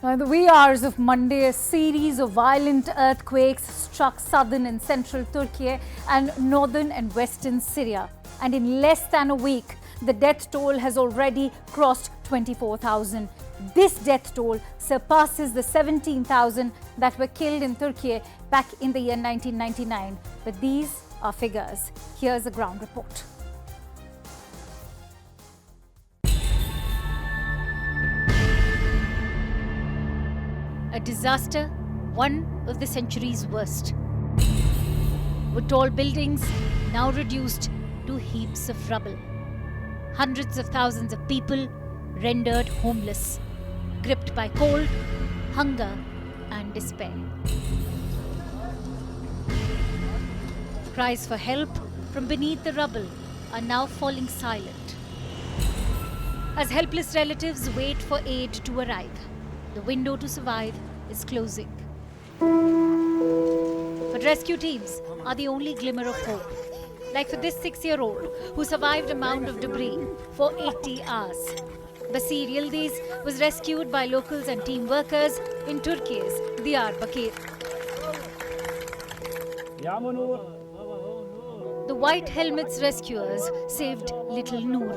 In the wee hours of Monday, a series of violent earthquakes struck southern and central Turkey and northern and western Syria. And in less than a week, the death toll has already crossed 24,000. This death toll surpasses the 17,000 that were killed in Turkey back in the year 1999. But these are figures. Here's a ground report. A disaster, one of the century's worst. With tall buildings now reduced to heaps of rubble. Hundreds of thousands of people rendered homeless, gripped by cold, hunger and despair. Cries for help from beneath the rubble are now falling silent. As helpless relatives wait for aid to arrive, the window to survive is closing. But rescue teams are the only glimmer of hope. Like for this 6-year-old who survived a mound of debris for 80 hours. The Diyarbakir was rescued by locals and team workers in Turkey's Diyarbakir. The White Helmets rescuers saved little Noor.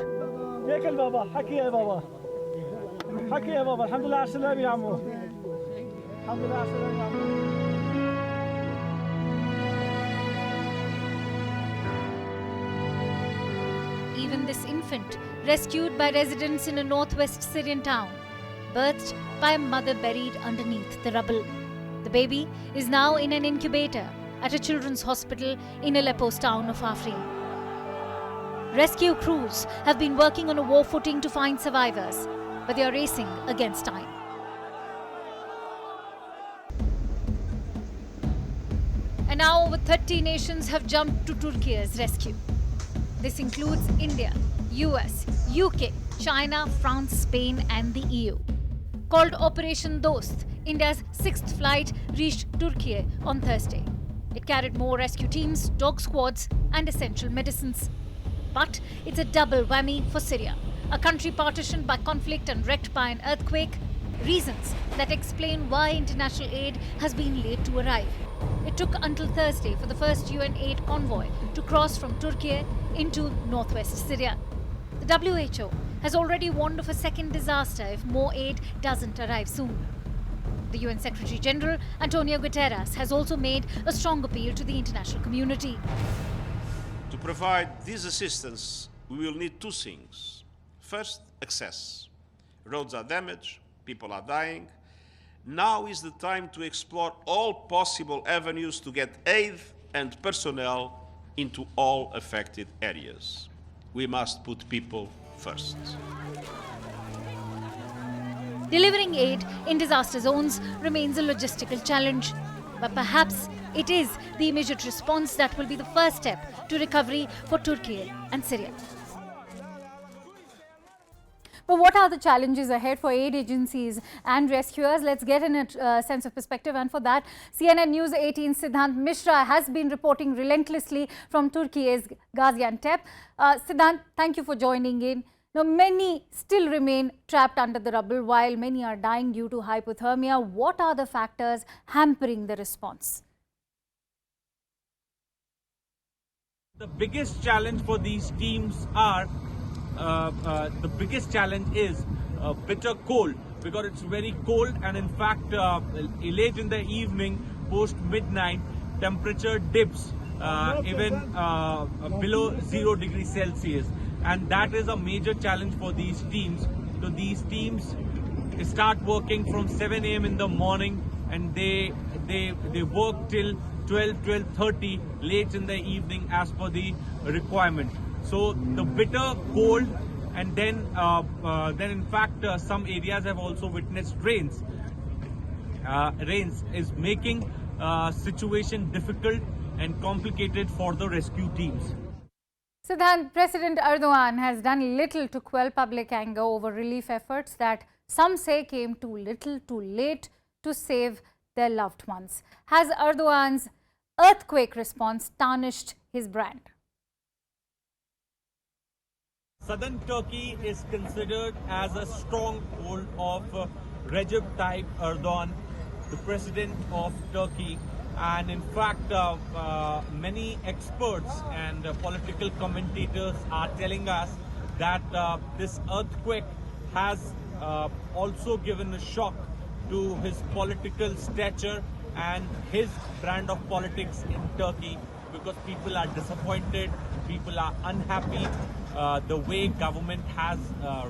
Even this infant, rescued by residents in a northwest Syrian town, birthed by a mother buried underneath the rubble. The baby is now in an incubator at a children's hospital in Aleppo's town of Afrin. Rescue crews have been working on a war footing to find survivors, but they are racing against time. And now over 30 nations have jumped to Turkey's rescue. This includes India, US, UK, China, France, Spain and the EU. Called Operation Dost, India's 6th flight reached Turkey on Thursday. It carried more rescue teams, dog squads and essential medicines. But it's a double whammy for Syria, a country partitioned by conflict and wrecked by an earthquake. Reasons that explain why international aid has been late to arrive. It took until Thursday for the first UN aid convoy to cross from Turkey into northwest Syria. The WHO has already warned of a second disaster if more aid doesn't arrive soon. The UN Secretary General Antonio Guterres has also made a strong appeal to the international community. To provide this assistance, we will need two things. First, access. Roads are damaged, people are dying. Now is the time to explore all possible avenues to get aid and personnel into all affected areas. We must put people first. Delivering aid in disaster zones remains a logistical challenge. But perhaps it is the immediate response that will be the first step to recovery for Turkey and Syria. But what are the challenges ahead for aid agencies and rescuers? Let's get in a sense of perspective. And for that, CNN News 18's Siddhant Mishra has been reporting relentlessly from Turkey's Gaziantep. Siddhant, thank you for joining in. Now, many still remain trapped under the rubble while many are dying due to hypothermia. What are the factors hampering the response? The biggest challenge for these teams are bitter cold, because it's very cold, and in fact late in the evening, post midnight, temperature dips even below 0 degrees Celsius, and that is a major challenge for these teams. So these teams start working from 7 a.m. in the morning, and they work till 12:30 late in the evening as per the requirement. So the bitter cold, and then in fact some areas have also witnessed rains. Rains is making situation difficult and complicated for the rescue teams. Siddhant, President Erdogan has done little to quell public anger over relief efforts that some say came too little, too late to save their loved ones. Has Erdogan's earthquake response tarnished his brand? Southern Turkey is considered as a stronghold of Recep Tayyip Erdogan, the president of Turkey. And in fact, many experts and political commentators are telling us that this earthquake has also given a shock to his political stature and his brand of politics in Turkey, because people are disappointed, people are unhappy the way government has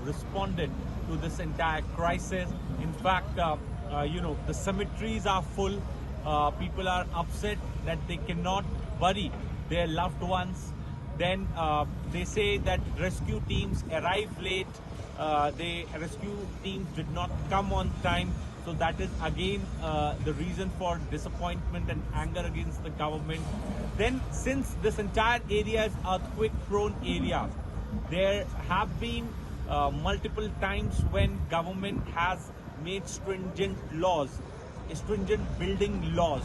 responded to this entire crisis. In fact, the cemeteries are full. People are upset that they cannot bury their loved ones. Then they say that rescue teams arrived late. The rescue teams did not come on time. So that is again the reason for disappointment and anger against the government. Then, since this entire area is earthquake-prone area, there have been multiple times when government has made stringent laws, stringent building laws.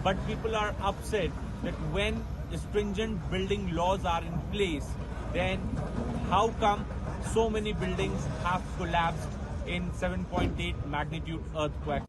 But people are upset that when stringent building laws are in place, then how come so many buildings have collapsed in 7.8 magnitude earthquake?